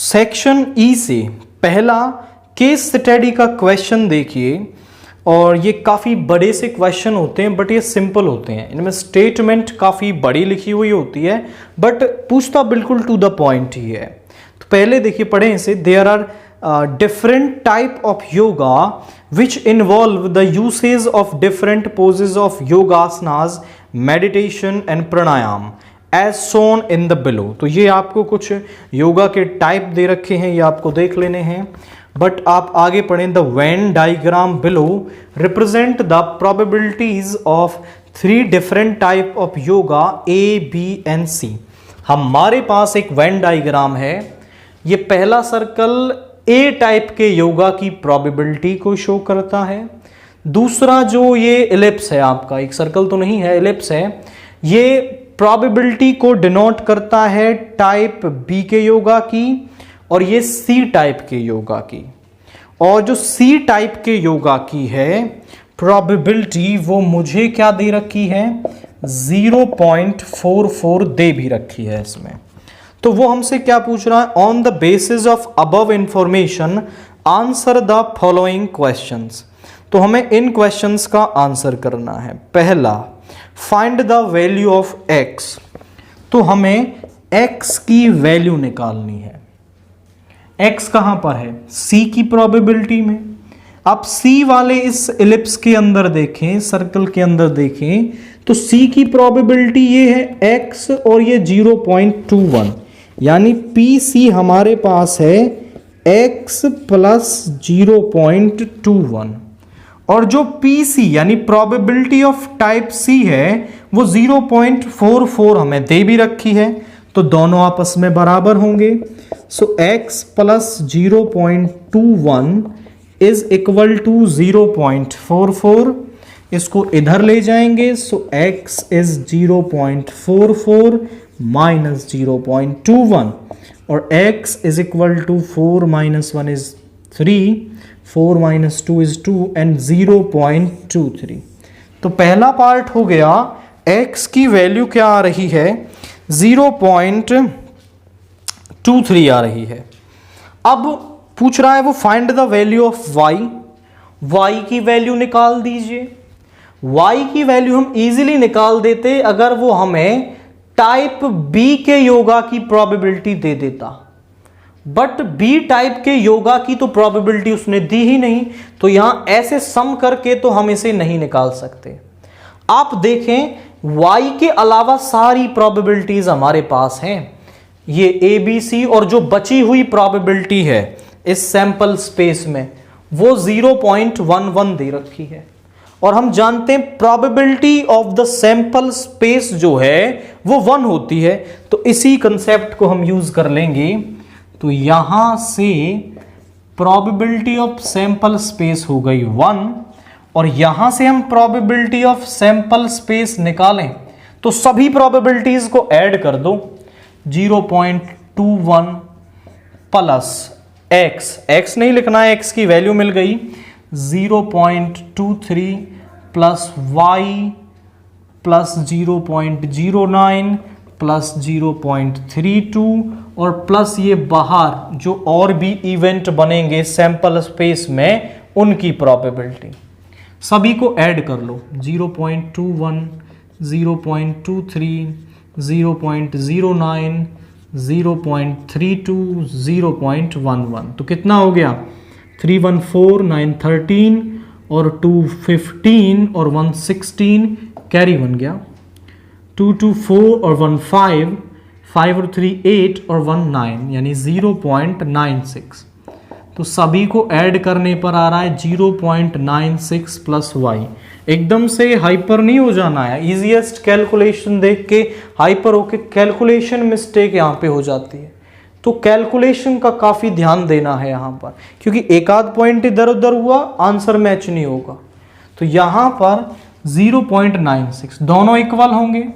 Section E से पहला case study का क्वेश्चन देखिए, और ये काफ़ी बड़े से क्वेश्चन होते हैं बट ये सिंपल होते हैं। इनमें स्टेटमेंट काफ़ी बड़ी लिखी हुई होती है बट पूछता बिल्कुल टू द पॉइंट ही है। तो पहले देखिए, पढ़ें इसे। There are different type of yoga which involve the usage of different poses of yoga asanas, meditation and pranayam as shown in the below। तो ये आपको कुछ योगा के टाइप दे रखे हैं, ये आपको देख लेने हैं। बट आप आगे पढ़ें, the Venn diagram below represent the probabilities of 3 different type of yoga A B and C. हमारे पास एक वेन डायग्राम है। ये पहला सर्कल ए टाइप के योगा की प्रोबेबिलिटी को शो करता है। दूसरा जो ये एलिप्स है आपका, एक सर्कल तो नहीं है, एलिप्स है, ये प्रोबेबिलिटी को डिनोट करता है टाइप बी के योगा की, और ये सी टाइप के योगा की। और जो सी टाइप के योगा की है प्रोबेबिलिटी, वो मुझे क्या दे रखी है, 0.44 दे भी रखी है इसमें। तो वो हमसे क्या पूछ रहा है, on the basis of above information answer the following questions. तो हमें इन क्वेश्चंस का आंसर करना है। पहला, find the value of x. तो हमें एक्स की वैल्यू निकालनी है। एक्स कहां पर है, सी की प्रोबेबिलिटी में। आप सी वाले इस एलिप्स के अंदर देखें, सर्कल के अंदर देखें, तो सी की प्रोबेबिलिटी ये है एक्स और ये 0.21, यानी पी सी हमारे पास है x प्लस 0.21, और जो पी सी यानी प्रोबेबिलिटी ऑफ टाइप सी है वो 0.44 हमें दे भी रखी है। तो दोनों आपस में बराबर होंगे। So x plus 0.21 is equal to 0.44। इसको इधर ले जाएंगे, सो x इज 0.44 माइनस 0.21, और x is equal to 4 minus 1 is 3, 4 minus 2 is 2 and 0.23। तो पहला पार्ट हो गया, x की वैल्यू क्या आ रही है, 0.23 आ रही है। अब पूछ रहा है वो find the value of y। y की वैल्यू निकाल दीजिए। y की वैल्यू हम इजीली निकाल देते अगर वो हमें टाइप बी के योगा की प्रोबेबिलिटी दे देता, बट बी टाइप के योगा की तो प्रोबेबिलिटी उसने दी ही नहीं, तो यहां ऐसे सम करके तो हम इसे नहीं निकाल सकते। आप देखें, y के अलावा सारी प्रोबेबिलिटीज हमारे पास हैं, ये ए बी सी, और जो बची हुई प्रोबेबिलिटी है इस सैंपल स्पेस में वो 0.11 दे रखी है। और हम जानते हैं probability of the sample space जो है वो 1 होती है, तो इसी कंसेप्ट को हम यूज कर लेंगे। तो यहां से प्रोबेबिलिटी ऑफ सैंपल स्पेस हो गई 1, और यहां से हम प्रोबेबिलिटी ऑफ सैंपल स्पेस निकालें तो सभी प्रोबेबिलिटीज को ऐड कर दो। 0.21 प्लस x नहीं लिखना है, x की वैल्यू मिल गई, 0.23 प्लस y प्लस 0.09 प्लस 0.32, और प्लस ये बाहर जो और भी इवेंट बनेंगे सैंपल स्पेस में उनकी प्रोबेबिलिटी, सभी को ऐड कर लो। 0.21, 0.23, 0.09, 0.32, 0.11, तो कितना हो गया, 314, 913 और 215 और 116, कैरी 1 गया, 224 और 15, 5 और 3 8 और 19, यानी 0.96। तो सभी को ऐड करने पर आ रहा है 0.96 प्लस y। एकदम से हाइपर नहीं हो जाना है, इजीएस्ट कैलकुलेशन देख के हाइपर होके कैलकुलेशन मिस्टेक यहाँ पे हो जाती है। तो कैलकुलेशन का काफ़ी ध्यान देना है यहाँ पर, क्योंकि एक आध पॉइंट इधर उधर हुआ आंसर मैच नहीं होगा। तो यहाँ पर 0.96 दोनों इक्वल होंगे।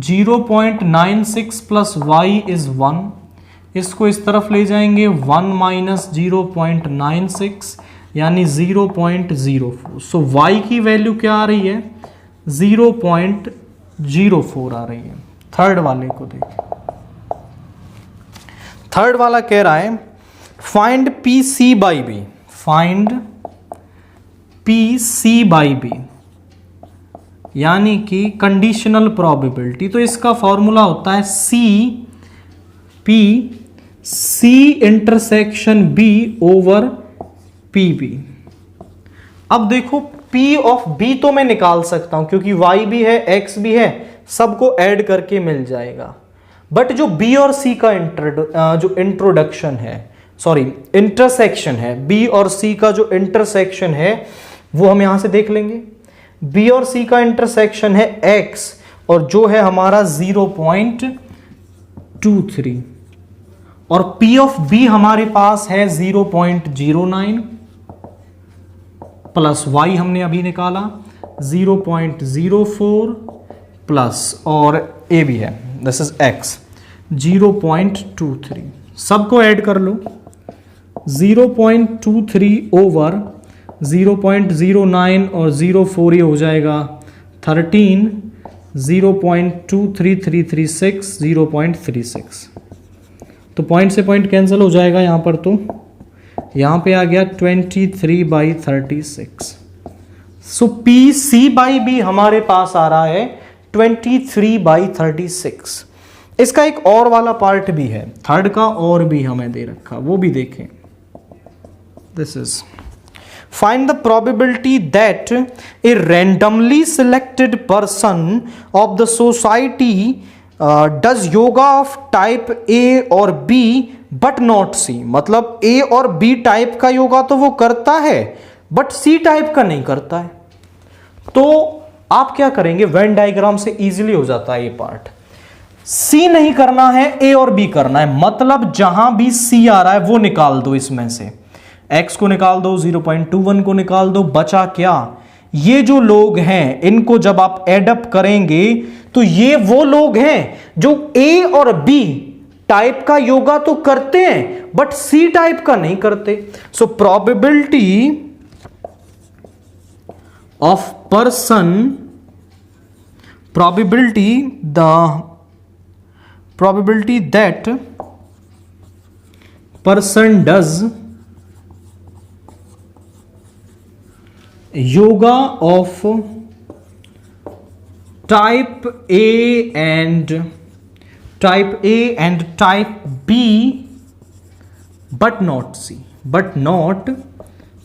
0.96 प्लस y इज 1, इसको इस तरफ ले जाएंगे, 1 माइनस 0.96 यानी 0.04। सो y की वैल्यू क्या आ रही है, 0.04 आ रही है। थर्ड वाले को देखिए, थर्ड वाला कह रहा है find P C by B, find P C by B, यानी कि कंडीशनल प्रोबेबिलिटी। तो इसका फॉर्मूला होता है C P C intersection B over P B. अब देखो P ऑफ B तो मैं निकाल सकता हूं क्योंकि Y भी है X भी है, सबको ऐड करके मिल जाएगा। बट जो B और C का जो इंट्रोडक्शन है, सॉरी इंटरसेक्शन है, B और C का जो इंटरसेक्शन है वो हम यहां से देख लेंगे। B और C का इंटरसेक्शन है X और जो है हमारा 0.23 और P ऑफ B हमारे पास है 0.09 प्लस Y हमने अभी निकाला 0.04 प्लस और A भी है, दिस इज X 0.23। सबको ऐड कर लो, 0.23 ओवर 0.09 और 0.4 ये हो जाएगा 13, 0.23336 0.36। तो पॉइंट से पॉइंट कैंसिल हो जाएगा यहां पर, तो यहां पे आ गया 23/36। सो पी सी बाई बी हमारे पास आ रहा है 23/36। इसका एक और वाला पार्ट भी है, थर्ड का और भी हमें दे रखा, वो भी देखें। This is find the probability that A randomly selected person of the society does yoga of type A और बी बट नॉट सी। मतलब ए और बी टाइप का योगा तो वो करता है बट सी टाइप का नहीं करता है। तो आप क्या करेंगे, वेन डायग्राम से इजीली हो जाता है ये पार्ट। सी नहीं करना है, ए और बी करना है, मतलब जहां भी सी आ रहा है वो निकाल दो, इसमें से x को निकाल दो, 0.21 को निकाल दो, बचा क्या, ये जो लोग हैं इनको जब आप एडअप करेंगे तो ये वो लोग हैं जो ए और बी टाइप का योगा तो करते हैं बट सी टाइप का नहीं करते। So probability of person, probability that person does yoga of type A and type B but not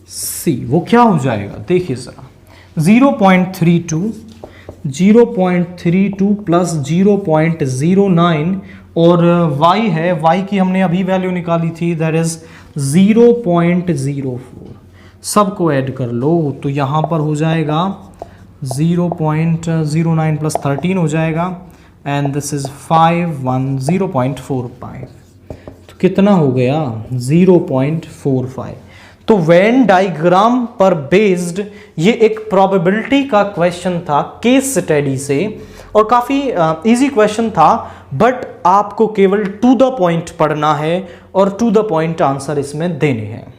C, वो क्या हो जाएगा देखिए जरा, 0.32 प्लस 0.09 और y है, y की हमने अभी वैल्यू निकाली थी, दैट इज 0.04। सबको ऐड कर लो तो यहां पर हो जाएगा 0.09 प्लस 13 हो जाएगा एंड दिस इज 0.45। तो कितना हो गया 0.45। तो वेन डायग्राम पर बेस्ड ये एक प्रोबेबिलिटी का क्वेश्चन था केस स्टडी से, और काफ़ी इजी क्वेश्चन था, बट आपको केवल टू द पॉइंट पढ़ना है और टू द पॉइंट आंसर इसमें देने हैं।